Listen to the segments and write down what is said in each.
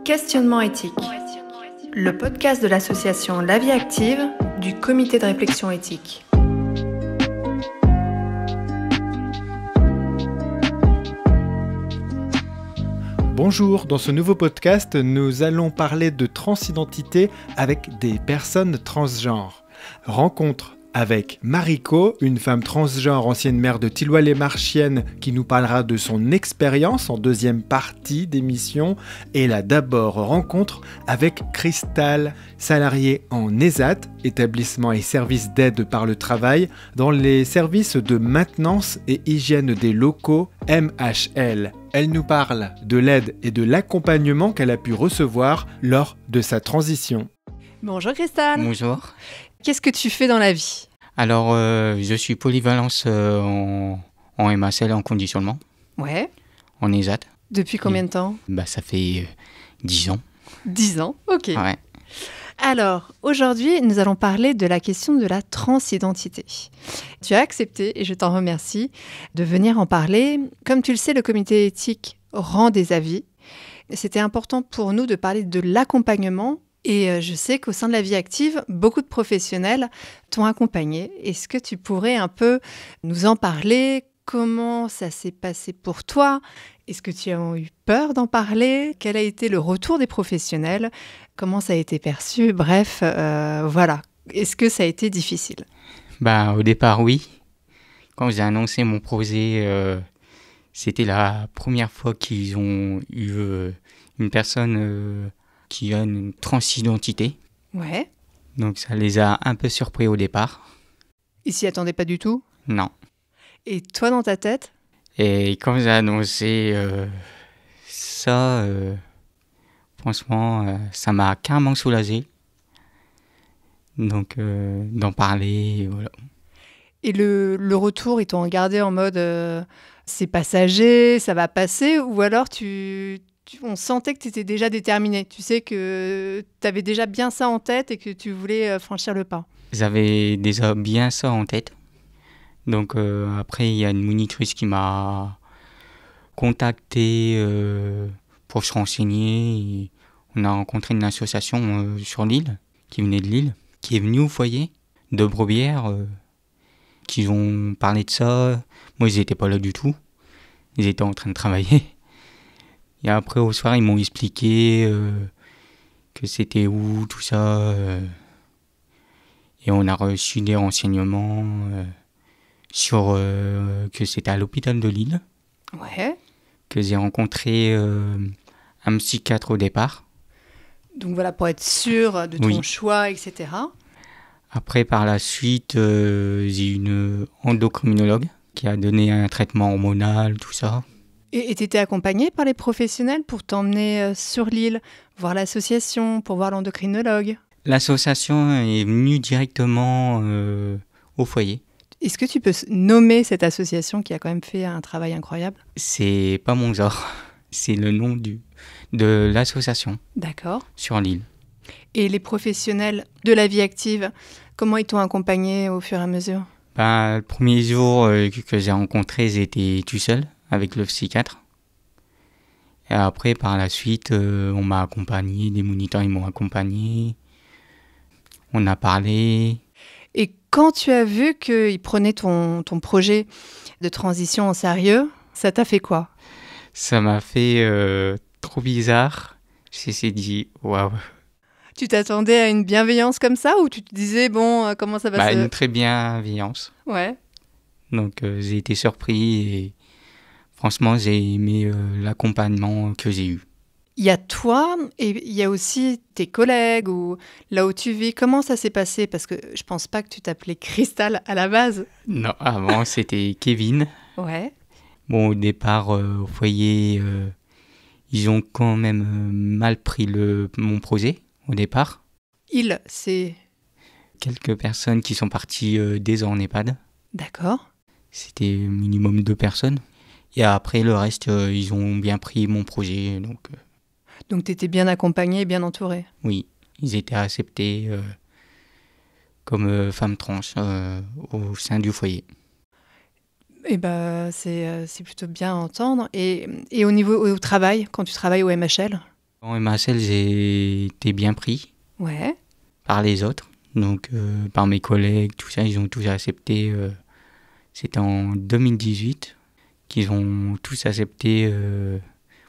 Questionnement éthique, le podcast de l'association La Vie Active du comité de réflexion éthique. Bonjour, dans ce nouveau podcast, nous allons parler de transidentité avec des personnes transgenres. Rencontre avec Mariko, une femme transgenre ancienne maire de Thilloy-les-Marchiennes qui nous parlera de son expérience en deuxième partie d'émission. Et là d'abord rencontre avec Cristal, salariée en ESAT, établissement et service d'aide par le travail, dans les services de maintenance et hygiène des locaux MHL. Elle nous parle de l'aide et de l'accompagnement qu'elle a pu recevoir lors de sa transition. Bonjour Cristal. Bonjour. Qu'est-ce que tu fais dans la vie ? Alors, je suis polyvalence en MHL en conditionnement, Ouais. en ESAT. Depuis combien de temps ? Ça fait 10 ans. 10 ans, ok. Ouais. Alors, aujourd'hui, nous allons parler de la question de la transidentité. Tu as accepté, et je t'en remercie, de venir en parler. Comme tu le sais, le comité éthique rend des avis. C'était important pour nous de parler de l'accompagnement. Et je sais qu'au sein de la vie active, beaucoup de professionnels t'ont accompagné. Est-ce que tu pourrais un peu nous en parler ? Comment ça s'est passé pour toi ? Est-ce que tu as eu peur d'en parler ? Quel a été le retour des professionnels ? Comment ça a été perçu ? Bref, voilà. Est-ce que ça a été difficile ? Au départ, oui. Quand j'ai annoncé mon projet, c'était la première fois qu'ils ont eu une personne qui a une transidentité. Ouais. Donc ça les a un peu surpris au départ. Ils s'y attendaient pas du tout ? Non. Et toi, dans ta tête ? Et quand j'ai annoncé ça, franchement, ça m'a carrément soulagé. Donc, d'en parler, voilà. Et le retour, ils t'ont regardé en mode c'est passager, ça va passer, ou alors on sentait que tu étais déjà déterminé. Tu sais que tu avais déjà bien ça en tête et que tu voulais franchir le pas. J'avais déjà bien ça en tête. Donc après, il y a une monitrice qui m'a contacté pour se renseigner. Et on a rencontré une association sur l'île, qui venait de Lille, qui est venue au foyer de Brebière, qui ont parlé de ça. Moi, ils n'étaient pas là du tout. Ils étaient en train de travailler. Et après, au soir, ils m'ont expliqué que c'était où, tout ça. Et on a reçu des renseignements sur que c'était à l'hôpital de Lille. Ouais. Que j'ai rencontré un psychiatre au départ. Donc voilà, pour être sûr de ton choix, etc. Après, par la suite, j'ai eu une endocrinologue qui a donné un traitement hormonal, tout ça. Et tu étais accompagnée par les professionnels pour t'emmener sur l'île, voir l'association, pour voir l'endocrinologue ? L'association est venue directement au foyer. Est-ce que tu peux nommer cette association qui a quand même fait un travail incroyable ? C'est pas mon genre, c'est le nom de l'association. D'accord. Sur l'île. Et les professionnels de la vie active, comment ils t'ont accompagné au fur et à mesure ? Le premier jour que j'ai rencontré, j'étais tout seul avec le psychiatre. Et après, par la suite, on m'a accompagné, des moniteurs ils m'ont accompagné. On a parlé. Et quand tu as vu qu'ils prenaient ton projet de transition en sérieux, ça t'a fait quoi ? Ça m'a fait trop bizarre. Je me suis dit, waouh. Tu t'attendais à une bienveillance comme ça ou tu te disais, bon, comment ça va se... Une très bienveillance. Ouais. Donc j'ai été surpris et franchement j'ai aimé l'accompagnement que j'ai eu. Il y a toi et il y a aussi tes collègues ou là où tu vis. Comment ça s'est passé ? Parce que je pense pas que tu t'appelais Cristal à la base. Non, avant c'était Kevin. Ouais. Bon, au départ, au foyer, ils ont quand même mal pris mon projet, au départ. C'est... Quelques personnes qui sont parties dès en EHPAD. D'accord. C'était minimum 2 personnes. Et après, le reste, ils ont bien pris mon projet. Donc, tu étais bien accompagné et bien entouré ? Oui, ils étaient acceptés comme femmes trans au sein du foyer. Eh ben, c'est plutôt bien à entendre. Et au niveau au travail, quand tu travailles au MHL ? En MHL, j'ai été bien pris Ouais. par les autres, donc par mes collègues, tout ça, ils ont tous accepté. C'était en 2018 qu'ils ont tous accepté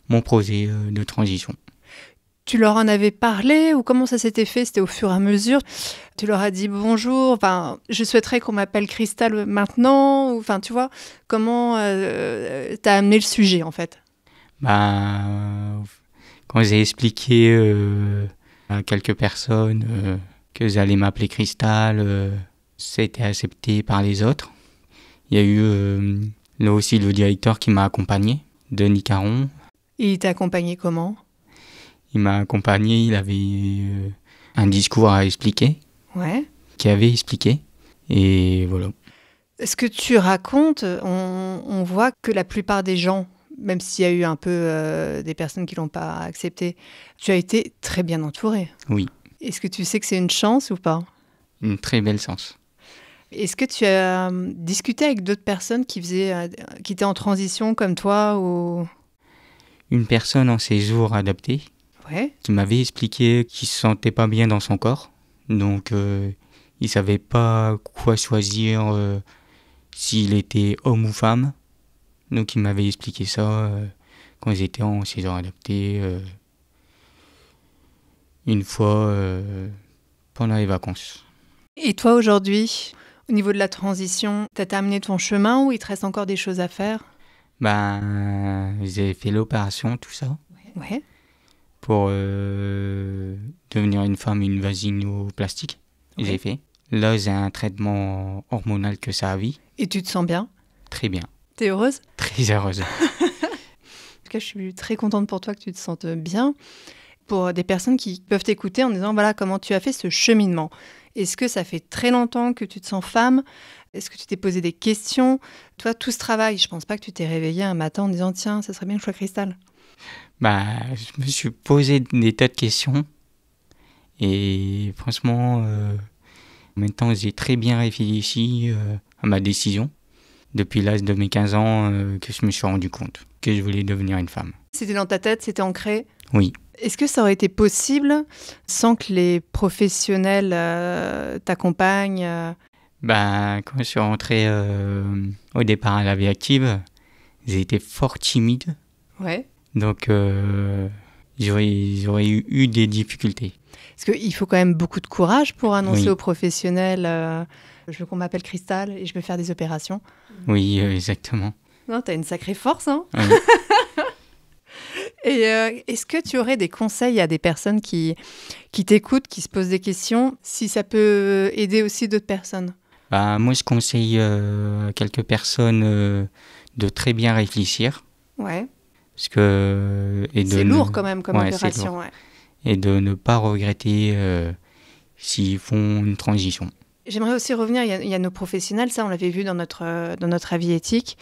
mon projet de transition. Tu leur en avais parlé ou comment ça s'était fait? C'était au fur et à mesure. Tu leur as dit bonjour, enfin, je souhaiterais qu'on m'appelle Cristal maintenant, ou, enfin, tu vois, comment t'as amené le sujet en fait? Quand j'ai expliqué à quelques personnes que j'allais m'appeler Cristal, ça a été accepté par les autres. Il y a eu là aussi le directeur qui m'a accompagné, Denis Caron. Et il t'a accompagné comment? Il m'a accompagné, il avait un discours à expliquer, Ouais. qui avait expliqué, et voilà. Ce que tu racontes, on voit que la plupart des gens, même s'il y a eu un peu des personnes qui ne l'ont pas accepté, tu as été très bien entouré. Oui, Est-ce que tu sais que c'est une chance ou pas? une très belle chance. Est-ce que tu as discuté avec d'autres personnes qui étaient en transition comme toi ou... Une personne en séjour adapté Ouais. qui m'avait expliqué qu'il se sentait pas bien dans son corps, donc il savait pas quoi choisir, s'il était homme ou femme. Donc il m'avait expliqué ça quand j'étais en séjour adapté une fois pendant les vacances. Et toi aujourd'hui, au niveau de la transition, t'as terminé ton chemin ou il te reste encore des choses à faire? J'ai fait l'opération, tout ça, Ouais. pour devenir une femme, une vaginoplastique. Ouais. J'ai fait. Là, j'ai un traitement hormonal que ça a vie. Et tu te sens bien? Très bien. T'es heureuse? Très heureuse. En tout cas, je suis très contente pour toi que tu te sentes bien. Pour des personnes qui peuvent t'écouter en disant, voilà, comment tu as fait ce cheminement. Est-ce que ça fait très longtemps que tu te sens femme? Est-ce que tu t'es posé des questions? Toi, tout ce travail, je pense pas que tu t'es réveillée un matin en disant, tiens, ça serait bien que je sois Cristal. Je me suis posé des tas de questions. Et franchement, maintenant, j'ai très bien réfléchi à ma décision. Depuis l'âge de mes 15 ans, que je me suis rendu compte que je voulais devenir une femme. C'était dans ta tête, c'était ancré? Oui. Est-ce que ça aurait été possible sans que les professionnels t'accompagnent Quand je suis rentré au départ à la vie active, j'ai été fort timide. Ouais. Donc, j'aurais eu des difficultés. Parce qu'il faut quand même beaucoup de courage pour annoncer Oui. aux professionnels je veux qu'on m'appelle Cristal et je veux faire des opérations. Oui, exactement. Non, t'as une sacrée force, hein? Oui. Et est-ce que tu aurais des conseils à des personnes qui t'écoutent, qui se posent des questions, si ça peut aider aussi d'autres personnes? Moi, je conseille à quelques personnes de très bien réfléchir. Ouais. Parce que, C'est lourd quand même comme Ouais, c'est opération. lourd. Ouais. Et de ne pas regretter s'ils font une transition. J'aimerais aussi revenir, il y a nos professionnels, ça on l'avait vu dans notre avis éthique,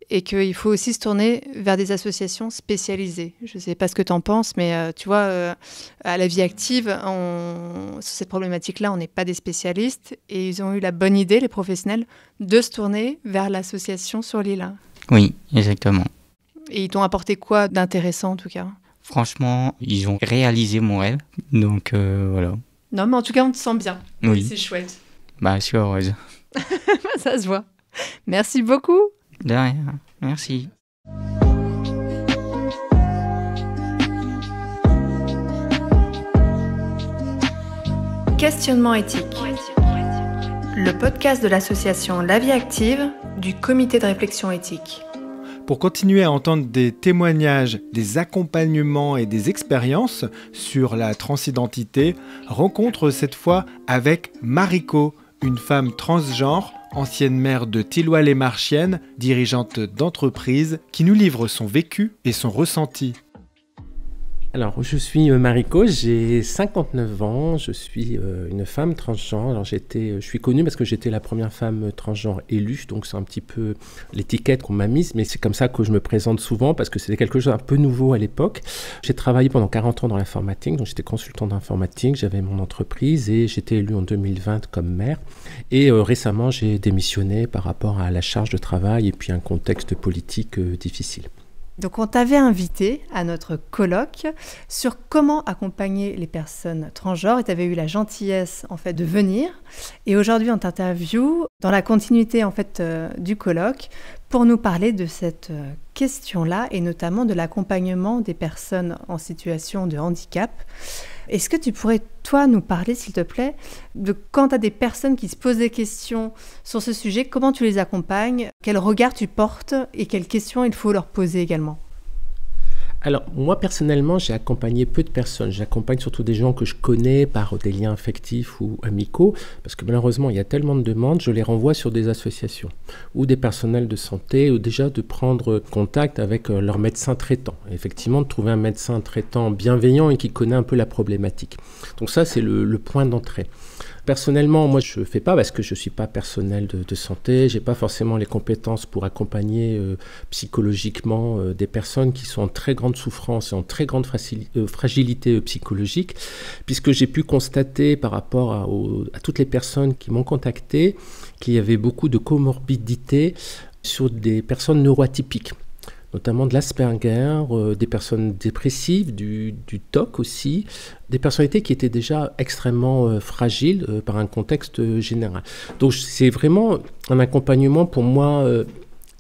et qu'il faut aussi se tourner vers des associations spécialisées. Je ne sais pas ce que tu en penses, mais tu vois, à la vie active, sur cette problématique-là, on n'est pas des spécialistes, et ils ont eu la bonne idée, les professionnels, de se tourner vers l'association sur l'île. Oui, exactement. Et ils t'ont apporté quoi d'intéressant en tout cas? Franchement, ils ont réalisé mon rêve. Donc voilà. Non, mais en tout cas, on te sent bien. Oui. C'est chouette. Je suis heureuse. Ça se voit. Merci beaucoup. De rien. Merci. Questionnement éthique. Le podcast de l'association La Vie Active du comité de réflexion éthique. Pour continuer à entendre des témoignages, des accompagnements et des expériences sur la transidentité, rencontre cette fois avec Mariko, une femme transgenre, ancienne maire de Thilloy-les-Marchiennes, dirigeante d'entreprise, qui nous livre son vécu et son ressenti. Alors, je suis Mariko, j'ai 59 ans, je suis une femme transgenre. Alors, je suis connue parce que j'étais la première femme transgenre élue, donc c'est un petit peu l'étiquette qu'on m'a mise, mais c'est comme ça que je me présente souvent parce que c'était quelque chose d'un peu nouveau à l'époque. J'ai travaillé pendant 40 ans dans l'informatique, donc j'étais consultant d'informatique, j'avais mon entreprise et j'étais élue en 2020 comme maire. Et récemment, j'ai démissionné par rapport à la charge de travail et puis un contexte politique difficile. Donc on t'avait invité à notre colloque sur comment accompagner les personnes transgenres et tu avais eu la gentillesse en fait de venir. Et aujourd'hui on t'interviewe dans la continuité en fait du colloque pour nous parler de cette question-là et notamment de l'accompagnement des personnes en situation de handicap. Est-ce que tu pourrais, toi, nous parler, s'il te plaît, de quand tu as des personnes qui se posent des questions sur ce sujet, comment tu les accompagnes, quel regard tu portes et quelles questions il faut leur poser également? Alors, moi, personnellement, j'ai accompagné peu de personnes. J'accompagne surtout des gens que je connais par des liens affectifs ou amicaux, parce que malheureusement, il y a tellement de demandes, je les renvoie sur des associations ou des personnels de santé, ou déjà de prendre contact avec leur médecin traitant. Effectivement, de trouver un médecin traitant bienveillant et qui connaît un peu la problématique. Donc ça, c'est le point d'entrée. Personnellement, moi, je ne fais pas parce que je ne suis pas personnel de santé. Je n'ai pas forcément les compétences pour accompagner psychologiquement des personnes qui sont en très grande souffrance et en très grande fragilité psychologique, puisque j'ai pu constater par rapport à toutes les personnes qui m'ont contacté qu'il y avait beaucoup de comorbidités sur des personnes neuroatypiques, notamment de l'Asperger, des personnes dépressives, du TOC aussi, des personnalités qui étaient déjà extrêmement fragiles par un contexte général. Donc c'est vraiment un accompagnement pour moi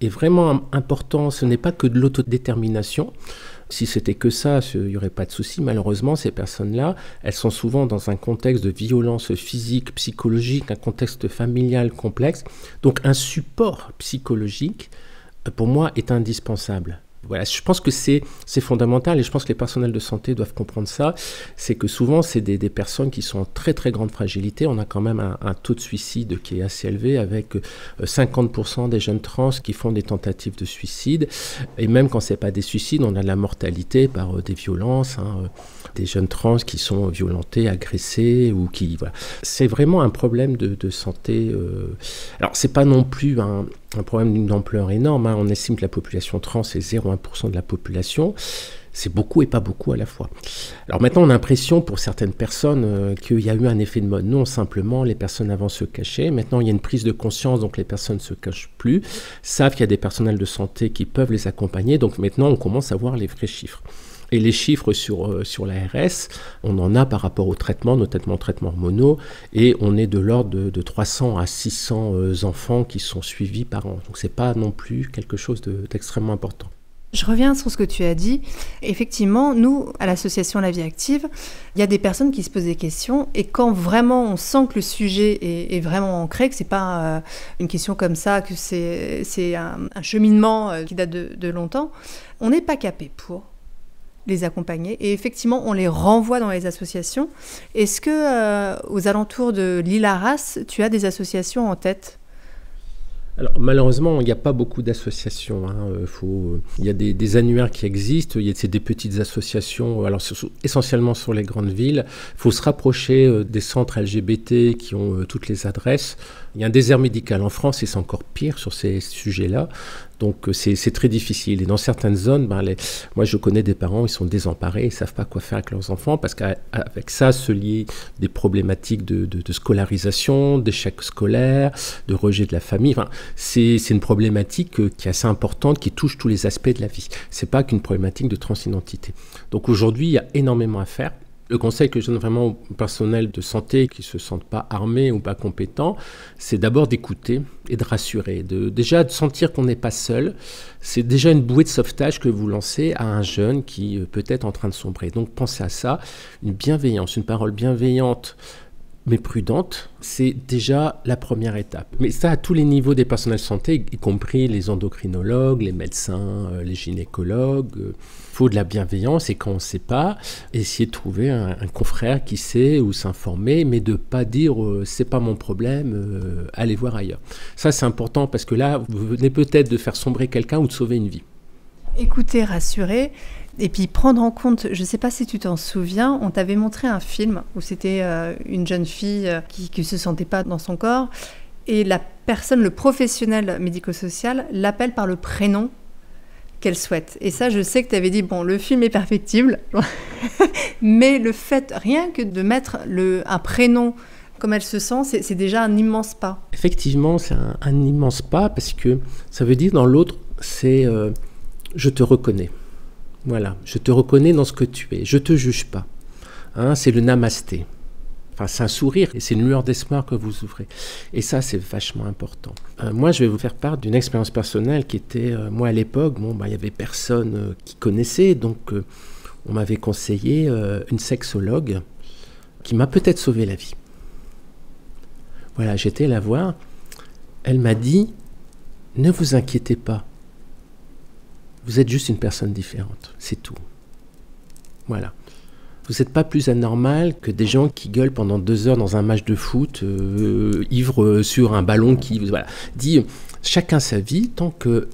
est vraiment important. Ce n'est pas que de l'autodétermination. Si c'était que ça, il n'y aurait pas de souci. Malheureusement, ces personnes-là, elles sont souvent dans un contexte de violence physique, psychologique, un contexte familial complexe. Donc un support psychologique, pour moi, est indispensable. Voilà, je pense que c'est fondamental et je pense que les personnels de santé doivent comprendre ça. C'est que souvent, c'est des personnes qui sont en très très grande fragilité. On a quand même un taux de suicide qui est assez élevé avec 50% des jeunes trans qui font des tentatives de suicide. Et même quand ce n'est pas des suicides, on a de la mortalité par des violences, des jeunes trans qui sont violentés, agressés ou qui... Voilà. C'est vraiment un problème de santé. Alors, ce n'est pas non plus un problème d'une ampleur énorme. On estime que la population trans est 0,1% de la population. C'est beaucoup et pas beaucoup à la fois. Alors maintenant, on a l'impression pour certaines personnes qu'il y a eu un effet de mode. Non, simplement, les personnes avant se cachaient. Maintenant, il y a une prise de conscience, donc les personnes ne se cachent plus, savent qu'il y a des personnels de santé qui peuvent les accompagner. Donc maintenant, on commence à voir les vrais chiffres. Et les chiffres sur l'ARS, on en a par rapport au traitement, notamment au traitement hormonaux, et on est de l'ordre de 300 à 600 enfants qui sont suivis par an. Donc ce n'est pas non plus quelque chose d'extrêmement important. Je reviens sur ce que tu as dit. Effectivement, nous, à l'association La Vie Active, il y a des personnes qui se posent des questions et quand vraiment on sent que le sujet est vraiment ancré, que ce n'est pas une question comme ça, que c'est un cheminement qui date de longtemps, on n'est pas capé pour les accompagner et effectivement on les renvoie dans les associations. Est-ce que aux alentours de l'île Arras, tu as des associations en tête? Alors, malheureusement, il n'y a pas beaucoup d'associations. Il y a des annuaires qui existent, il y a des petites associations, alors essentiellement sur les grandes villes. Il faut se rapprocher des centres LGBT qui ont toutes les adresses. Il y a un désert médical en France et c'est encore pire sur ces sujets-là. Donc c'est très difficile. Et dans certaines zones, moi je connais des parents, ils sont désemparés, ils ne savent pas quoi faire avec leurs enfants parce qu'avec ça se lient des problématiques de scolarisation, d'échec scolaire, de rejet de la famille. Enfin, c'est une problématique qui est assez importante, qui touche tous les aspects de la vie. Ce n'est pas qu'une problématique de transidentité. Donc aujourd'hui, il y a énormément à faire. Le conseil que je donne vraiment au personnel de santé qui ne se sentent pas armés ou pas compétents, c'est d'abord d'écouter et de rassurer. Déjà de sentir qu'on n'est pas seul. C'est déjà une bouée de sauvetage que vous lancez à un jeune qui peut être en train de sombrer. Donc pensez à ça, une bienveillance, une parole bienveillante mais prudente, c'est déjà la première étape. Mais ça à tous les niveaux des personnels de santé, y compris les endocrinologues, les médecins, les gynécologues. Il faut de la bienveillance et quand on ne sait pas, essayer de trouver un confrère qui sait ou s'informer, mais de ne pas dire c'est pas mon problème, allez voir ailleurs. Ça c'est important parce que là, vous venez peut-être de faire sombrer quelqu'un ou de sauver une vie. Écouter, rassurer. Et puis prendre en compte, je ne sais pas si tu t'en souviens, on t'avait montré un film où c'était une jeune fille qui ne se sentait pas dans son corps et la personne, le professionnel médico-social, l'appelle par le prénom qu'elle souhaite. Et ça, je sais que tu avais dit, bon, le film est perfectible, mais le fait, rien que de mettre un prénom comme elle se sent, c'est déjà un immense pas. Effectivement, c'est un immense pas parce que ça veut dire dans l'autre, c'est... je te reconnais. Voilà, je te reconnais dans ce que tu es. Je ne te juge pas. Hein, c'est le namasté. Enfin, c'est un sourire et c'est une lueur d'espoir que vous ouvrez. Et ça, c'est vachement important. Moi, je vais vous faire part d'une expérience personnelle qui était... moi, à l'époque, il y avait personne qui connaissait. Donc, on m'avait conseillé une sexologue qui m'a peut-être sauvé la vie. Voilà, j'étais la voir. Elle m'a dit, ne vous inquiétez pas. Vous êtes juste une personne différente, c'est tout. Voilà. Vous n'êtes pas plus anormal que des gens qui gueulent pendant 2 heures dans un match de foot, ivres sur un ballon qui... Voilà. Dit, chacun sa vie, tant que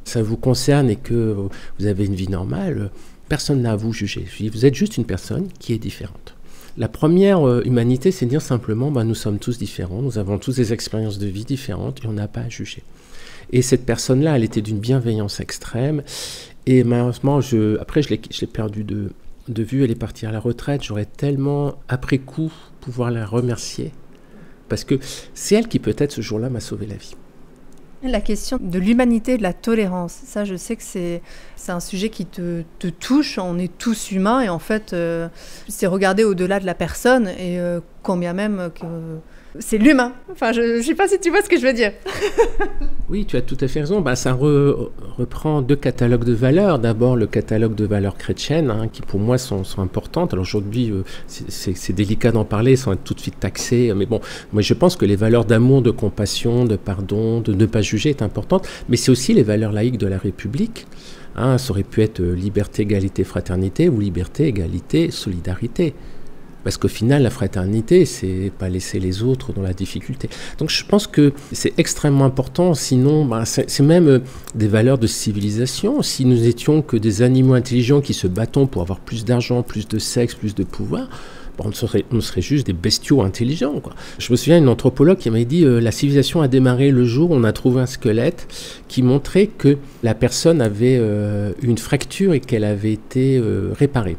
ça vous concerne et que vous avez une vie normale, personne n'a à vous juger. Vous êtes juste une personne qui est différente. La première humanité, c'est de dire simplement, nous sommes tous différents, nous avons tous des expériences de vie différentes et on n'a pas à juger. Et cette personne-là, elle était d'une bienveillance extrême. Et malheureusement, après, je l'ai perdue de vue. Elle est partie à la retraite. J'aurais tellement, après coup, pouvoir la remercier. Parce que c'est elle qui, peut-être, ce jour-là, m'a sauvé la vie. La question de l'humanité et de la tolérance, ça, je sais que c'est un sujet qui te touche. On est tous humains et en fait, c'est regarder au-delà de la personne et quand bien même que... C'est l'humain. Enfin, je ne sais pas si tu vois ce que je veux dire. Oui, tu as tout à fait raison. Ça reprend 2 catalogues de valeurs. D'abord, le catalogue de valeurs chrétiennes, qui pour moi sont importantes. Alors aujourd'hui, c'est délicat d'en parler sans être tout de suite taxé. Mais bon, moi je pense que les valeurs d'amour, de compassion, de pardon, de ne pas juger est importante. Mais c'est aussi les valeurs laïques de la République. Ça aurait pu être liberté, égalité, fraternité ou liberté, égalité, solidarité. Parce qu'au final, la fraternité, c'est pas laisser les autres dans la difficulté. Donc je pense que c'est extrêmement important, sinon c'est même des valeurs de civilisation. Si nous étions que des animaux intelligents qui se battent pour avoir plus d'argent, plus de sexe, plus de pouvoir, on serait juste des bestiaux intelligents, quoi. Je me souviens d'une anthropologue qui m'avait dit la civilisation a démarré le jour où on a trouvé un squelette qui montrait que la personne avait une fracture et qu'elle avait été réparée.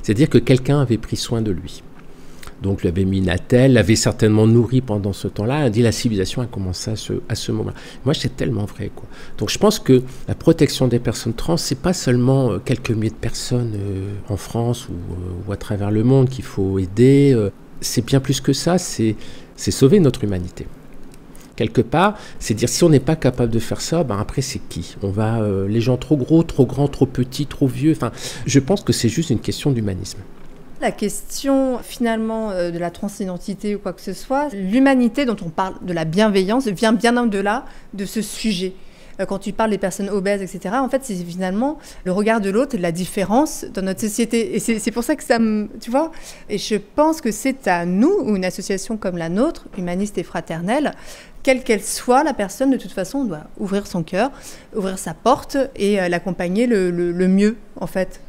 C'est-à-dire que quelqu'un avait pris soin de lui. Donc, lui avait mis une attelle, l'avait certainement nourri pendant ce temps-là. Elle a dit la civilisation a commencé à ce moment-là. Moi, c'est tellement vrai, quoi. Donc, je pense que la protection des personnes trans, c'est pas seulement quelques milliers de personnes en France ou à travers le monde qu'il faut aider. C'est bien plus que ça, c'est sauver notre humanité. Quelque part, c'est dire si on n'est pas capable de faire ça, après c'est qui ? On va les gens trop gros, trop grands, trop petits, trop vieux. Enfin, je pense que c'est juste une question d'humanisme. La question finalement de la transidentité ou quoi que ce soit, l'humanité dont on parle, de la bienveillance, vient bien au-delà de ce sujet. Quand tu parles des personnes obèses, etc., en fait, c'est finalement le regard de l'autre et de la différence dans notre société. Et c'est pour ça que ça me... Tu vois ? Et je pense que c'est à nous, ou une association comme la nôtre, humaniste et fraternelle, quelle qu'elle soit, la personne, de toute façon, doit ouvrir son cœur, ouvrir sa porte et l'accompagner le mieux, en fait.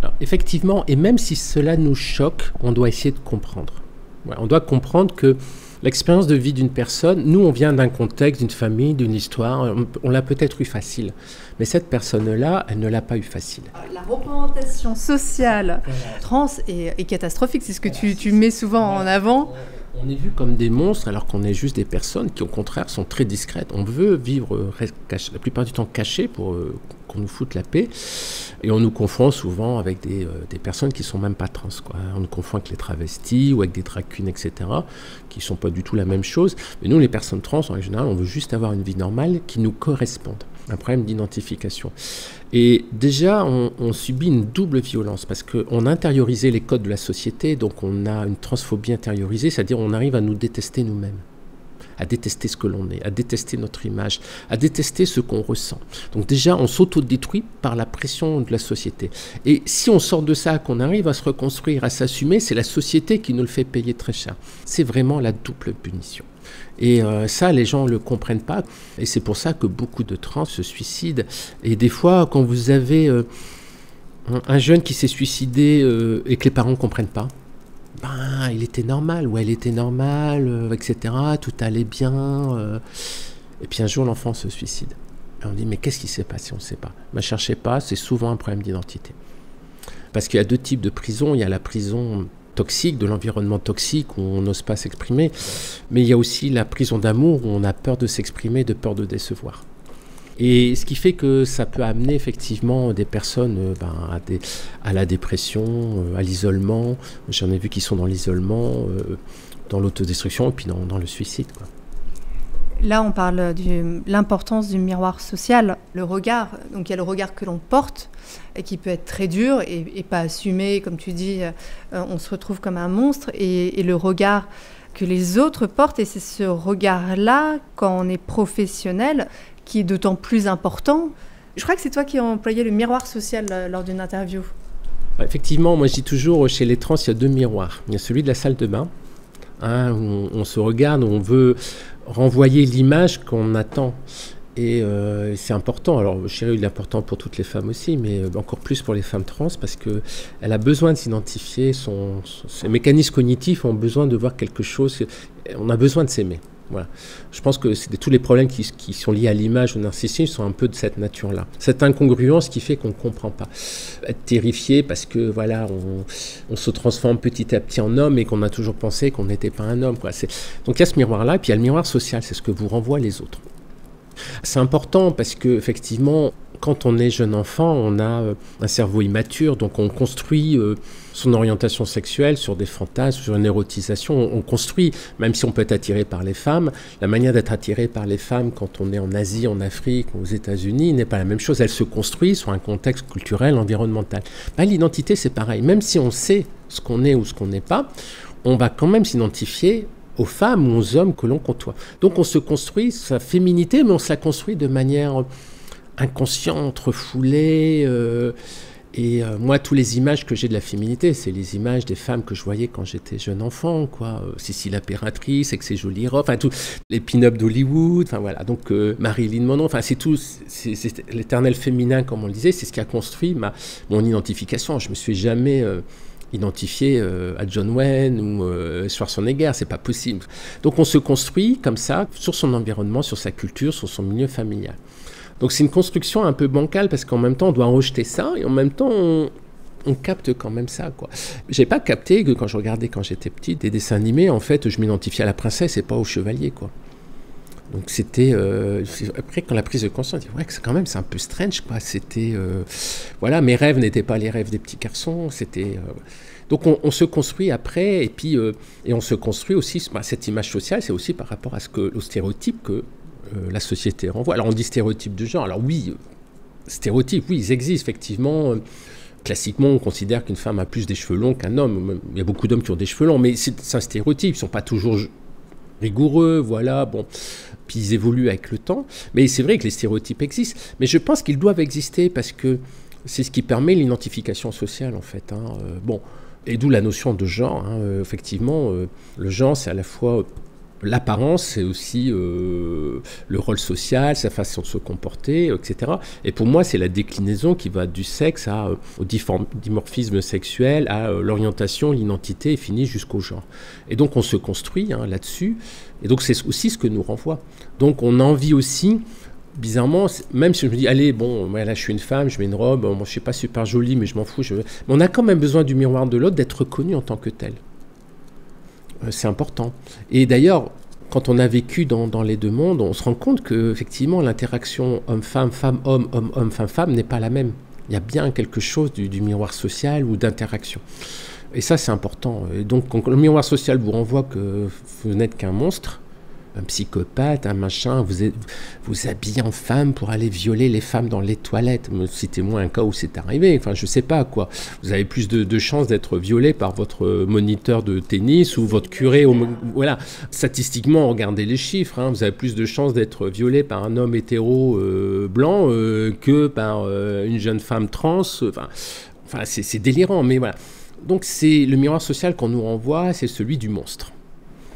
Alors, effectivement, et même si cela nous choque, on doit essayer de comprendre. Ouais, on doit comprendre que l'expérience de vie d'une personne, nous on vient d'un contexte, d'une famille, d'une histoire, on l'a peut-être eu facile. Mais cette personne-là, elle ne l'a pas eu facile. La représentation sociale trans est catastrophique, c'est ce que tu mets souvent en avant. On est vu comme des monstres alors qu'on est juste des personnes qui au contraire sont très discrètes. On veut vivre la plupart du temps cachés pour qu'on nous foute la paix. Et on nous confond souvent avec des personnes qui ne sont même pas trans, quoi. On nous confond avec les travestis ou avec des drag queens, etc., qui ne sont pas du tout la même chose. Mais nous, les personnes trans, en général, on veut juste avoir une vie normale qui nous corresponde. Un problème d'identification. Et déjà, on subit une double violence parce qu'on a intériorisé les codes de la société, donc on a une transphobie intériorisée, c'est-à-dire on arrive à nous détester nous-mêmes, à détester ce que l'on est, à détester notre image, à détester ce qu'on ressent. Donc déjà, on s'autodétruit par la pression de la société. Et si on sort de ça, qu'on arrive à se reconstruire, à s'assumer, c'est la société qui nous le fait payer très cher. C'est vraiment la double punition. Et ça, les gens ne le comprennent pas. Et c'est pour ça que beaucoup de trans se suicident. Et des fois, quand vous avez un jeune qui s'est suicidé et que les parents ne comprennent pas, il était normal, ou elle était normale, etc. Tout allait bien. Et puis un jour, l'enfant se suicide. Et on dit, mais qu'est-ce qui s'est passé ? On ne sait pas. Ne cherchez pas, c'est souvent un problème d'identité. Parce qu'il y a 2 types de prisons. Il y a la prison toxique, de l'environnement toxique où on n'ose pas s'exprimer, mais il y a aussi la prison d'amour où on a peur de s'exprimer, de peur de décevoir. Et ce qui fait que ça peut amener effectivement des personnes à la dépression, à l'isolement. J'en ai vu qui sont dans l'isolement, dans l'autodestruction et puis dans le suicide, quoi. Là, on parle de l'importance du miroir social, le regard. Donc, il y a le regard que l'on porte et qui peut être très dur et pas assumé. Comme tu dis, on se retrouve comme un monstre. Et le regard que les autres portent, et c'est ce regard-là, quand on est professionnel, qui est d'autant plus important. Je crois que c'est toi qui as employé le miroir social lors d'une interview. Effectivement, moi je dis toujours, chez les trans, il y a 2 miroirs. Il y a celui de la salle de bain, où on se regarde, où on veut renvoyer l'image qu'on attend. Et c'est important. Alors, je dirais qu'il est important pour toutes les femmes aussi, mais encore plus pour les femmes trans, parce qu'elle a besoin de s'identifier. Ses mécanismes cognitifs ont besoin de voir quelque chose. On a besoin de s'aimer. Voilà. Je pense que tous les problèmes qui sont liés à l'image ou au narcissisme sont un peu de cette nature-là. Cette incongruence qui fait qu'on ne comprend pas. Être terrifié parce que voilà, on se transforme petit à petit en homme et qu'on a toujours pensé qu'on n'était pas un homme, quoi. Donc il y a ce miroir-là, et puis il y a le miroir social, c'est ce que vous renvoient les autres. C'est important parce qu'effectivement, quand on est jeune enfant, on a un cerveau immature, donc on construit son orientation sexuelle sur des fantasmes, sur une érotisation. On construit, même si on peut être attiré par les femmes, la manière d'être attiré par les femmes quand on est en Asie, en Afrique, aux États-Unis, n'est pas la même chose. Elle se construit sur un contexte culturel, environnemental. L'identité, c'est pareil. Même si on sait ce qu'on est ou ce qu'on n'est pas, on va quand même s'identifier aux femmes ou aux hommes que l'on côtoie. Donc on se construit sa féminité, mais on se la construit de manière inconsciente, refoulée. Moi, toutes les images que j'ai de la féminité, c'est les images des femmes que je voyais quand j'étais jeune enfant, quoi. Cécile l'impératrice avec ses jolies robes, tout, les pin-up d'Hollywood, voilà. Donc Marilyn Monroe, c'est l'éternel féminin, comme on le disait, c'est ce qui a construit mon identification. Je me suis jamais identifié à John Wayne ou Schwarzenegger, c'est pas possible. Donc on se construit comme ça sur son environnement, sur sa culture, sur son milieu familial. Donc c'est une construction un peu bancale parce qu'en même temps on doit rejeter ça et en même temps on capte quand même ça, quoi. J'ai pas capté que quand je regardais quand j'étais petite des dessins animés, en fait je m'identifiais à la princesse et pas au chevalier, quoi. Donc c'était après quand la prise de conscience, je dis, ouais, que c'est un peu strange, quoi. C'était voilà, mes rêves n'étaient pas les rêves des petits garçons, c'était donc on se construit après et puis et on se construit aussi cette image sociale, c'est aussi par rapport au stéréotype que la société renvoie. Alors on dit stéréotypes de genre, alors oui, stéréotypes, oui, ils existent effectivement. Classiquement, on considère qu'une femme a plus des cheveux longs qu'un homme. Il y a beaucoup d'hommes qui ont des cheveux longs, mais c'est un stéréotype, ils ne sont pas toujours rigoureux, voilà, bon. Puis ils évoluent avec le temps. Mais c'est vrai que les stéréotypes existent. Mais je pense qu'ils doivent exister parce que c'est ce qui permet l'identification sociale, en fait. Bon, et d'où la notion de genre. Effectivement, le genre, c'est à la fois l'apparence, c'est aussi le rôle social, sa façon de se comporter, etc. Et pour moi, c'est la déclinaison qui va du sexe au dimorphisme sexuel, à l'orientation, l'identité, et finit jusqu'au genre. Et donc, on se construit là-dessus. Et donc, c'est aussi ce que nous renvoie. Donc, on a envie aussi, bizarrement, même si je me dis, allez, bon, là, je suis une femme, je mets une robe, moi, je ne suis pas super jolie, mais je m'en fous. Mais on a quand même besoin du miroir de l'autre, d'être reconnu en tant que tel. C'est important. Et d'ailleurs, quand on a vécu dans les deux mondes, on se rend compte qu'effectivement, l'interaction homme-femme, femme-homme, homme-homme, femme-femme n'est pas la même. Il y a bien quelque chose du miroir social ou d'interaction. Et ça, c'est important. Et donc, quand le miroir social vous renvoie que vous n'êtes qu'un monstre, un psychopathe, un machin, vous habillez en femme pour aller violer les femmes dans les toilettes. Citez-moi un cas où c'est arrivé. Enfin, je sais pas, quoi. Vous avez plus de chances d'être violé par votre moniteur de tennis ou votre curé. Voilà. Statistiquement, regardez les chiffres. Vous avez plus de chances d'être violé par un homme hétéro blanc que par une jeune femme trans. Enfin, c'est délirant, mais voilà. Donc, c'est le miroir social qu'on nous renvoie, c'est celui du monstre.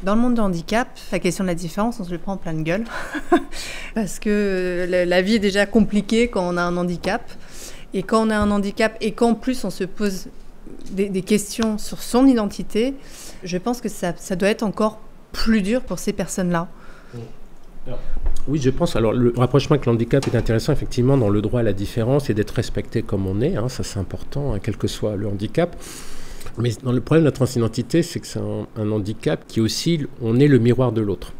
Dans le monde du handicap, la question de la différence, on se le prend en pleine gueule. Parce que la vie est déjà compliquée quand on a un handicap. Et quand on a un handicap et qu'en plus on se pose des questions sur son identité, je pense que ça doit être encore plus dur pour ces personnes-là. Oui, je pense. Alors, le rapprochement avec l'handicap est intéressant, effectivement, dans le droit à la différence et d'être respecté comme on est. Ça, c'est important, quel que soit le handicap. Mais dans le problème de la transidentité, c'est que c'est un handicap qui aussi, on est le miroir de l'autre.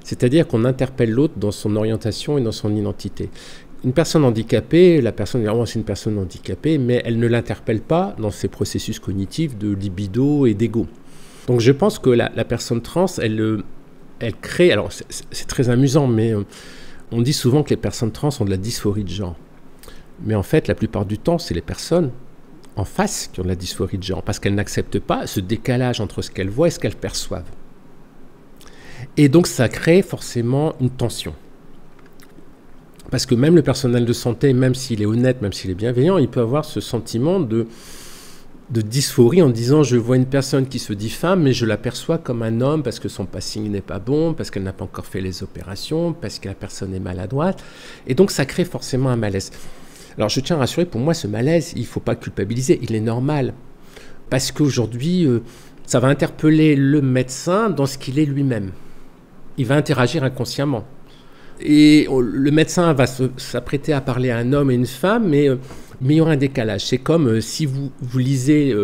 C'est-à-dire qu'on interpelle l'autre dans son orientation et dans son identité. Une personne handicapée, la personne dit c'est une personne handicapée, mais elle ne l'interpelle pas dans ses processus cognitifs de libido et d'ego. Donc je pense que la personne trans, elle crée... Alors c'est très amusant, mais on dit souvent que les personnes trans ont de la dysphorie de genre. Mais en fait, la plupart du temps, c'est les personnes en face qui ont de la dysphorie de genre, parce qu'elles n'acceptent pas ce décalage entre ce qu'elles voient et ce qu'elles perçoivent. Et donc ça crée forcément une tension. Parce que même le personnel de santé, même s'il est honnête, même s'il est bienveillant, il peut avoir ce sentiment de dysphorie en disant je vois une personne qui se dit femme, mais je l'aperçois comme un homme parce que son passing n'est pas bon, parce qu'elle n'a pas encore fait les opérations, parce que la personne est maladroite. Et donc ça crée forcément un malaise. Alors je tiens à rassurer, pour moi ce malaise, il ne faut pas culpabiliser, il est normal. Parce qu'aujourd'hui, ça va interpeller le médecin dans ce qu'il est lui-même. Il va interagir inconsciemment. Et le médecin va s'apprêter à parler à un homme et une femme, mais il y aura un décalage. C'est comme si vous lisez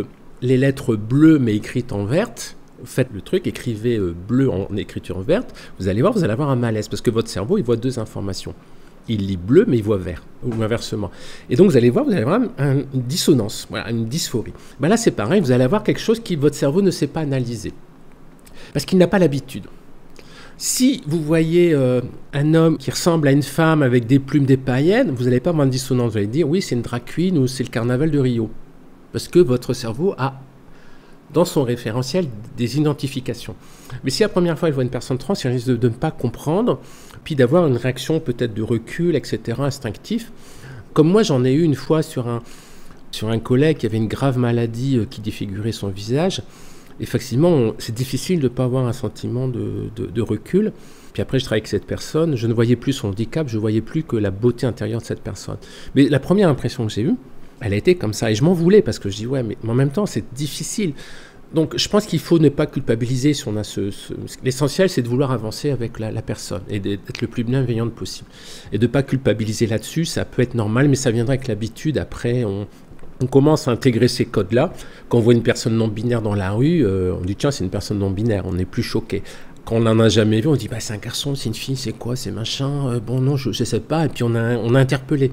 les lettres bleues mais écrites en verte, faites le truc, écrivez bleu en écriture verte, vous allez avoir un malaise, parce que votre cerveau, il voit deux informations. Il lit bleu, mais il voit vert, ou inversement. Et donc, vous allez avoir une dissonance, voilà, une dysphorie. Ben là, c'est pareil, vous allez avoir quelque chose que votre cerveau ne sait pas analyser, parce qu'il n'a pas l'habitude. Si vous voyez un homme qui ressemble à une femme avec des plumes, des paillettes, vous n'allez pas avoir une dissonance. Vous allez dire, oui, c'est une drag queen ou c'est le carnaval de Rio. Parce que votre cerveau a, dans son référentiel, des identifications. Mais si la première fois, il voit une personne trans, il risque de ne pas comprendre, puis d'avoir une réaction peut-être de recul, etc., instinctif. Comme moi, j'en ai eu une fois sur un collègue qui avait une grave maladie qui défigurait son visage. Effectivement, c'est difficile de ne pas avoir un sentiment de recul. Puis après, je travaillais avec cette personne, je ne voyais plus son handicap, je ne voyais plus que la beauté intérieure de cette personne. Mais la première impression que j'ai eue, elle a été comme ça. Et je m'en voulais parce que je dis, ouais, mais en même temps, c'est difficile. Donc, je pense qu'il faut ne pas culpabiliser si on a L'essentiel, c'est de vouloir avancer avec la personne et d'être le plus bienveillante possible. Et de ne pas culpabiliser là-dessus, ça peut être normal, mais ça viendra avec l'habitude. Après, on commence à intégrer ces codes-là. Quand on voit une personne non-binaire dans la rue, on dit tiens, c'est une personne non-binaire, on n'est plus choqué. Quand on n'en a jamais vu, on dit bah, c'est un garçon, c'est une fille, c'est quoi, c'est machin, bon non, je ne sais pas, et puis on a interpellé.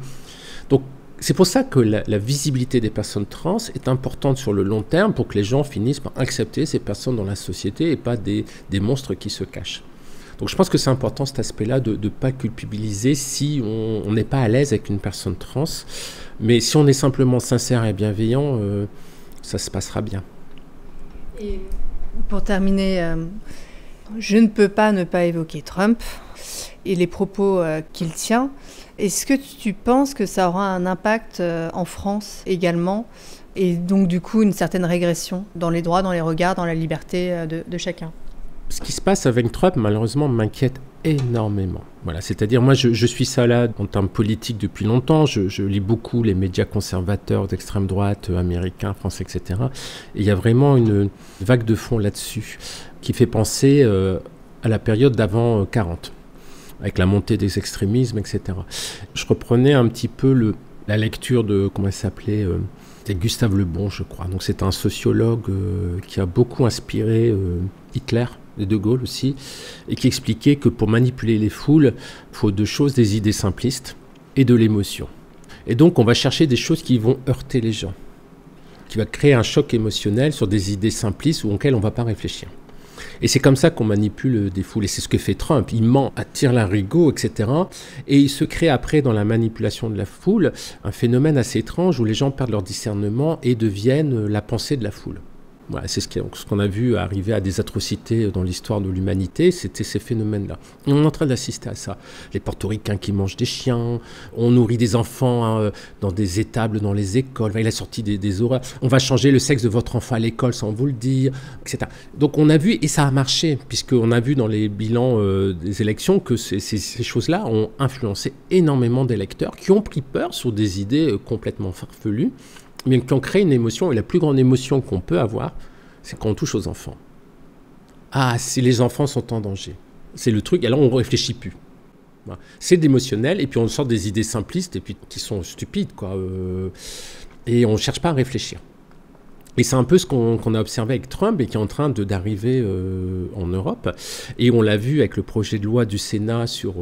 Donc c'est pour ça que la visibilité des personnes trans est importante sur le long terme pour que les gens finissent par accepter ces personnes dans la société et pas des monstres qui se cachent. Donc je pense que c'est important cet aspect-là de ne pas culpabiliser si on n'est pas à l'aise avec une personne trans. Mais si on est simplement sincère et bienveillant, ça se passera bien. Et pour terminer, je ne peux pas ne pas évoquer Trump et les propos qu'il tient. Est-ce que tu penses que ça aura un impact en France également, et donc du coup une certaine régression dans les droits, dans les regards, dans la liberté de chacun ? Ce qui se passe avec Trump, malheureusement, m'inquiète énormément. Voilà, c'est-à-dire, moi, je suis ça là en termes politiques depuis longtemps. Je lis beaucoup les médias conservateurs d'extrême droite, américains, français, etc. Et il y a vraiment une vague de fond là-dessus qui fait penser à la période d'avant 40, avec la montée des extrémismes, etc. Je reprenais un petit peu la lecture de, comment il s'appelait c'était Gustave Le Bon, je crois. Donc, c'est un sociologue qui a beaucoup inspiré Hitler, et De Gaulle aussi, et qui expliquait que pour manipuler les foules, il faut deux choses, des idées simplistes et de l'émotion. Et donc on va chercher des choses qui vont heurter les gens, qui va créer un choc émotionnel sur des idées simplistes auxquelles on ne va pas réfléchir. Et c'est comme ça qu'on manipule des foules, et c'est ce que fait Trump. Il ment à tire-larigot, etc. Et il se crée après, dans la manipulation de la foule, un phénomène assez étrange où les gens perdent leur discernement et deviennent la pensée de la foule. Voilà, c'est ce qu'on a vu arriver à des atrocités dans l'histoire de l'humanité, c'était ces phénomènes-là. Et on est en train d'assister à ça. Les portoricains qui mangent des chiens, on nourrit des enfants dans des étables dans les écoles, il a sorti des horreurs. On va changer le sexe de votre enfant à l'école sans vous le dire, etc. Donc on a vu, et ça a marché, puisqu'on a vu dans les bilans des élections que ces choses-là ont influencé énormément d'électeurs qui ont pris peur sur des idées complètement farfelues, mais qui ont créé une émotion, et la plus grande émotion qu'on peut avoir, c'est quand on touche aux enfants. Ah, si les enfants sont en danger. C'est le truc, alors on ne réfléchit plus. Voilà. C'est d'émotionnel, et puis on sort des idées simplistes, et puis qui sont stupides, quoi. Et on ne cherche pas à réfléchir. Et c'est un peu ce qu'on a observé avec Trump et qui est en train d'arriver en Europe. Et on l'a vu avec le projet de loi du Sénat sur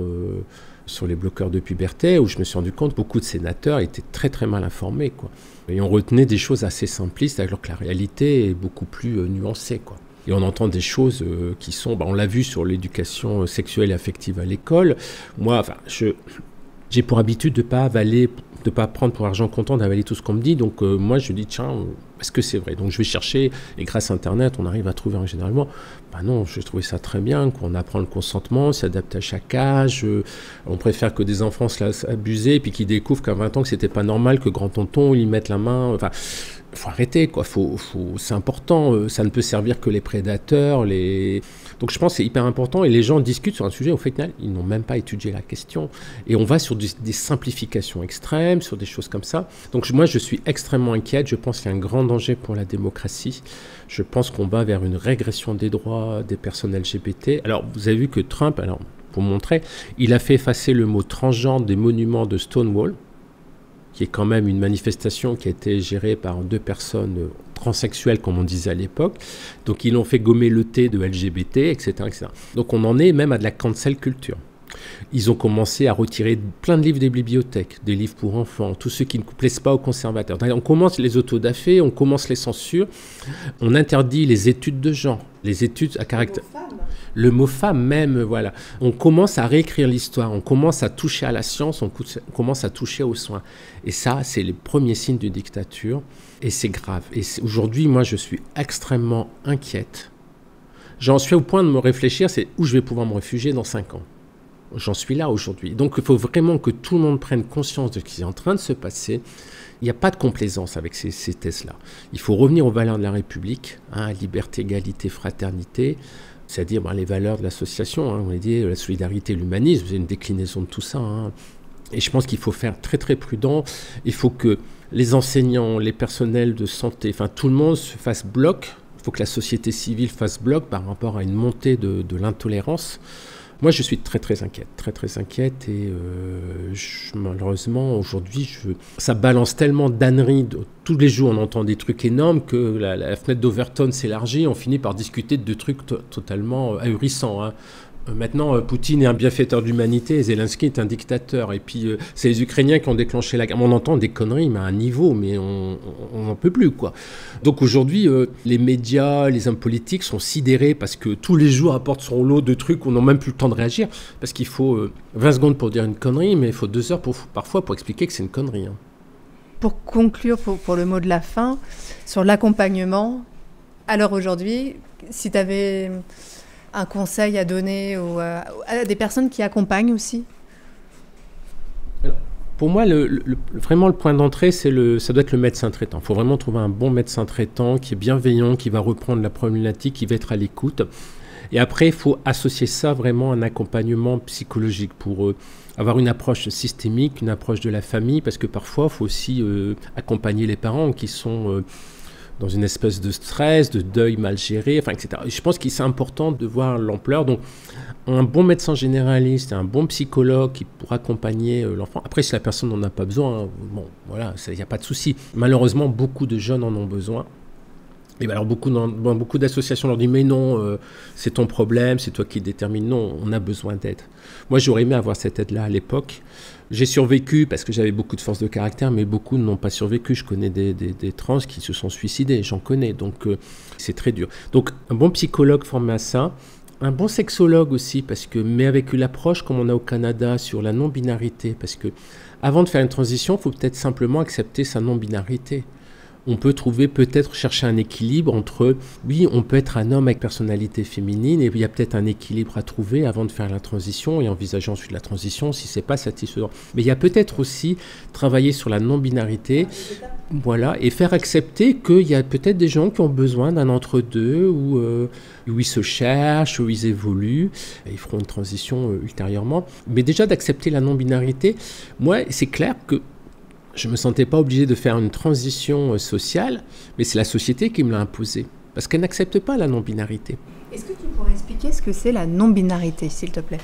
les bloqueurs de puberté, où je me suis rendu compte que beaucoup de sénateurs étaient très très mal informés, quoi. Et on retenait des choses assez simplistes, alors que la réalité est beaucoup plus nuancée, quoi. Et on entend des choses qui sont... on l'a vu sur l'éducation sexuelle et affective à l'école. Moi, j'ai pour habitude de ne pas prendre pour argent comptant, d'avaler tout ce qu'on me dit. Donc moi, je dis, tiens, est-ce que c'est vrai? Donc je vais chercher, et grâce à Internet, on arrive à trouver généralement. Non, je trouvais ça très bien, qu'on apprend le consentement, s'adapte à chaque âge. On préfère que des enfants se laissent abuser, et puis qu'ils découvrent qu'à 20 ans, que c'était pas normal que grand-tonton, il mette la main... Enfin, faut arrêter, quoi. C'est important. Ça ne peut servir que les prédateurs, Donc je pense que c'est hyper important, et les gens discutent sur un sujet, au final, ils n'ont même pas étudié la question. Et on va sur des simplifications extrêmes, sur des choses comme ça. Donc moi, je suis extrêmement inquiète. Je pense qu'il y a un grand danger pour la démocratie. Je pense qu'on va vers une régression des droits des personnes LGBT. Alors, vous avez vu que Trump, pour montrer, il a fait effacer le mot transgenre des monuments de Stonewall, qui est quand même une manifestation qui a été gérée par 2 personnes transsexuelles, comme on disait à l'époque. Donc ils l'ont fait gommer le T de LGBT, etc., etc. Donc on en est même à de la cancel culture. Ils ont commencé à retirer plein de livres des bibliothèques, des livres pour enfants, tous ceux qui ne plaisent pas aux conservateurs. On commence les autodafés, on commence les censures, on interdit les études de genre, les études à caractère... Le mot femme même, voilà. On commence à réécrire l'histoire, on commence à toucher à la science, on commence à toucher aux soins. Et ça, c'est les premiers signes de dictature, et c'est grave. Et aujourd'hui, moi, je suis extrêmement inquiète. J'en suis au point de me réfléchir, c'est où je vais pouvoir me réfugier dans 5 ans. J'en suis là aujourd'hui. Donc, il faut vraiment que tout le monde prenne conscience de ce qui est en train de se passer. Il n'y a pas de complaisance avec ces thèses-là. Il faut revenir aux valeurs de la République, liberté, égalité, fraternité, c'est-à-dire les valeurs de l'association, on a dit la solidarité, l'humanisme, c'est une déclinaison de tout ça. Et je pense qu'il faut faire très très prudent. Il faut que les enseignants, les personnels de santé, enfin tout le monde se fasse bloc. Il faut que la société civile fasse bloc par rapport à une montée de l'intolérance. Moi, je suis très très inquiète, et malheureusement aujourd'hui, ça balance tellement d'âneries. Tous les jours, on entend des trucs énormes que la fenêtre d'Overton s'élargit. On finit par discuter de trucs totalement ahurissants. Maintenant, Poutine est un bienfaiteur d'humanité, Zelensky est un dictateur. Et puis, c'est les Ukrainiens qui ont déclenché la guerre. On entend des conneries, mais à un niveau, mais on n'en peut plus, quoi. Donc aujourd'hui, les médias, les hommes politiques sont sidérés parce que tous les jours apportent son lot de trucs où on n'a même plus le temps de réagir. Parce qu'il faut 20 secondes pour dire une connerie, mais il faut 2 heures parfois pour expliquer que c'est une connerie. Pour conclure, pour le mot de la fin, sur l'accompagnement, alors aujourd'hui, si tu avais un conseil à donner à des personnes qui accompagnent aussi? Alors, pour moi, vraiment le point d'entrée, ça doit être le médecin traitant. Il faut vraiment trouver un bon médecin traitant qui est bienveillant, qui va reprendre la problématique, qui va être à l'écoute. Et après, il faut associer ça vraiment à un accompagnement psychologique pour avoir une approche systémique, une approche de la famille, parce que parfois, il faut aussi accompagner les parents qui sont... dans une espèce de stress, de deuil mal géré, etc. Je pense que c'est important de voir l'ampleur. Donc, un bon médecin généraliste, un bon psychologue qui pourra accompagner l'enfant. Après, si la personne n'en a pas besoin, il n'y a pas de souci. Malheureusement, beaucoup de jeunes en ont besoin. Et alors, beaucoup d'associations leur disent « Mais non, c'est ton problème, c'est toi qui détermine. » Non, on a besoin d'aide. Moi, j'aurais aimé avoir cette aide-là à l'époque. J'ai survécu parce que j'avais beaucoup de force de caractère, mais beaucoup n'ont pas survécu. Je connais des trans qui se sont suicidés, j'en connais, donc c'est très dur. Donc un bon psychologue formé à ça, un bon sexologue aussi, mais avec l'approche comme on a au Canada sur la non-binarité, parce que avant de faire une transition, il faut peut-être simplement accepter sa non-binarité. On peut chercher un équilibre entre, oui, on peut être un homme avec personnalité féminine, et il y a peut-être un équilibre à trouver avant de faire la transition et envisager ensuite la transition si c'est pas satisfaisant. Mais il y a peut-être aussi travailler sur la non-binarité, voilà, et faire accepter qu'il y a peut-être des gens qui ont besoin d'un entre-deux où ils se cherchent, où ils évoluent, et ils feront une transition ultérieurement. Mais déjà d'accepter la non-binarité, moi, c'est clair que je ne me sentais pas obligé de faire une transition sociale, mais c'est la société qui me l'a imposé, parce qu'elle n'accepte pas la non-binarité. Est-ce que tu pourrais expliquer ce que c'est la non-binarité, s'il te plaît ?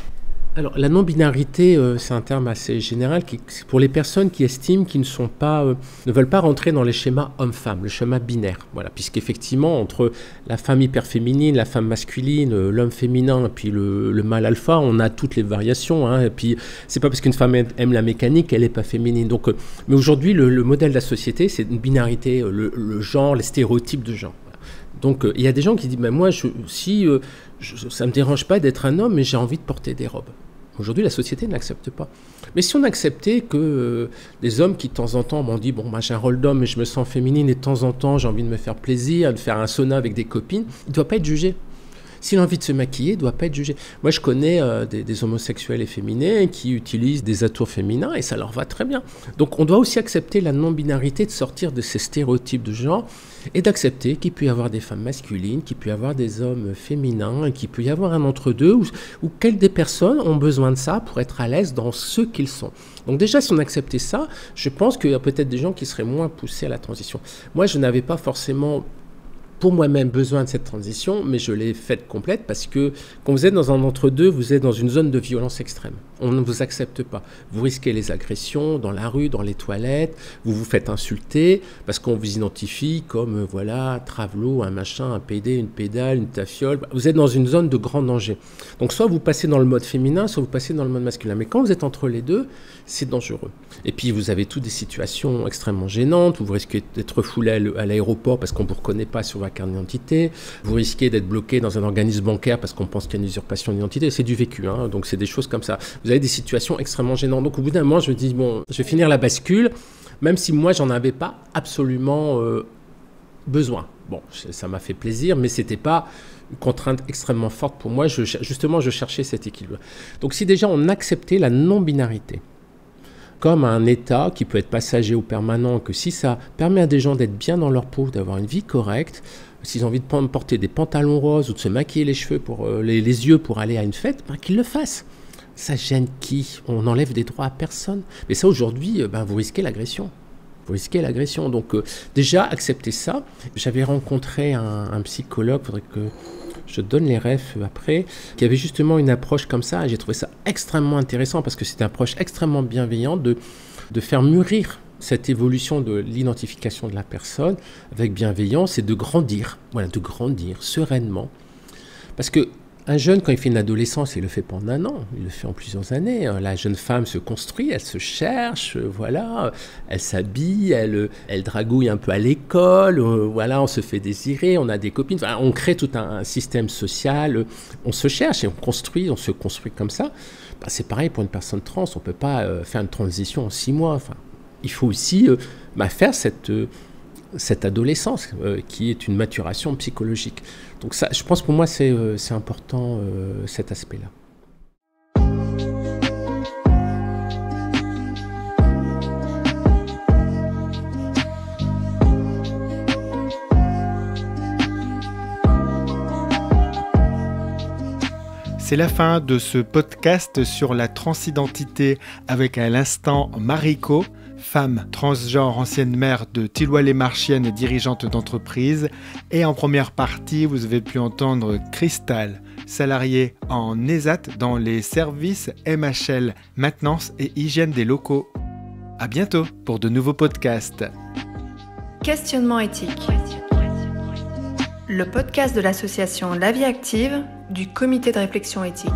Alors, la non-binarité, c'est un terme assez général pour les personnes qui estiment qu'ils ne veulent pas rentrer dans les schémas homme-femme, le schéma binaire. Voilà, puisqu'effectivement, entre la femme hyperféminine, la femme masculine, l'homme féminin, et puis le mâle alpha, on a toutes les variations. Hein, et puis, c'est pas parce qu'une femme aime la mécanique qu'elle n'est pas féminine. Donc, mais aujourd'hui, le modèle de la société, c'est une binarité, le genre, les stéréotypes de genre. Voilà. Donc, il y a des gens qui disent, moi, ça ne me dérange pas d'être un homme, mais j'ai envie de porter des robes. Aujourd'hui, la société ne l'accepte pas. Mais si on acceptait que des hommes qui, de temps en temps, m'ont dit j'ai un rôle d'homme, mais je me sens féminine, et de temps en temps, j'ai envie de me faire plaisir, de faire un sauna avec des copines, il ne doit pas être jugé. S'il a envie de se maquiller, il ne doit pas être jugé. Moi, je connais des homosexuels efféminés qui utilisent des atours féminins et ça leur va très bien. Donc, on doit aussi accepter la non-binarité, de sortir de ces stéréotypes de genre et d'accepter qu'il peut y avoir des femmes masculines, qu'il peut y avoir des hommes féminins, qu'il peut y avoir un entre-deux où quelles des personnes ont besoin de ça pour être à l'aise dans ce qu'ils sont. Donc déjà, si on acceptait ça, je pense qu'il y a peut-être des gens qui seraient moins poussés à la transition. Moi, je n'avais pas forcément pour moi-même besoin de cette transition, mais je l'ai faite complète parce que quand vous êtes dans un entre-deux, vous êtes dans une zone de violence extrême. On ne vous accepte pas. Vous risquez les agressions dans la rue, dans les toilettes, vous vous faites insulter parce qu'on vous identifie comme, travelot, un machin, un PD, une pédale, une tafiole. Vous êtes dans une zone de grand danger. Donc soit vous passez dans le mode féminin, soit vous passez dans le mode masculin. Mais quand vous êtes entre les deux, c'est dangereux. Et puis vous avez toutes des situations extrêmement gênantes, vous risquez d'être refoulé à l'aéroport parce qu'on ne vous reconnaît pas sur votre carte d'identité, vous risquez d'être bloqué dans un organisme bancaire parce qu'on pense qu'il y a une usurpation d'identité, c'est du vécu, hein, donc c'est des choses comme ça. Vous avez des situations extrêmement gênantes, donc au bout d'un moment je me dis, je vais finir la bascule, même si moi j'en avais pas absolument besoin. Bon, ça m'a fait plaisir, mais c'était pas une contrainte extrêmement forte pour moi, je cherchais cet équilibre. Donc si déjà on acceptait la non-binarité, comme un état qui peut être passager ou permanent, que si ça permet à des gens d'être bien dans leur peau, d'avoir une vie correcte, s'ils ont envie de porter des pantalons roses ou de se maquiller les cheveux, les yeux pour aller à une fête, qu'ils le fassent. Ça gêne qui ? On enlève des droits à personne. Mais ça, aujourd'hui, vous risquez l'agression. Vous risquez l'agression. Donc déjà, accepter ça. J'avais rencontré un psychologue, il faudrait que je donne les refs après, qui avait justement une approche comme ça. Et j'ai trouvé ça extrêmement intéressant parce que c'est une approche extrêmement bienveillante de faire mûrir cette évolution de l'identification de la personne avec bienveillance et de grandir sereinement. Parce que un jeune, quand il fait une adolescence, il le fait pas en un an, il le fait en plusieurs années. La jeune femme se construit, elle se cherche, elle s'habille, elle dragouille un peu à l'école, on se fait désirer, on a des copines, on crée tout un système social, on se cherche et on se construit comme ça. C'est pareil pour une personne trans, on peut pas faire une transition en 6 mois. Il faut aussi faire cette adolescence qui est une maturation psychologique. Donc ça, je pense pour moi c'est important cet aspect-là. C'est la fin de ce podcast sur la transidentité avec à l'instant Mariko, femme transgenre, ancienne maire de Thilloy-les-Marchiennes et dirigeante d'entreprise. Et en première partie, vous avez pu entendre Cristal, salariée en ESAT dans les services MHL, maintenance et hygiène des locaux. À bientôt pour de nouveaux podcasts. Questionnement éthique. Le podcast de l'association La Vie Active du Comité de réflexion éthique.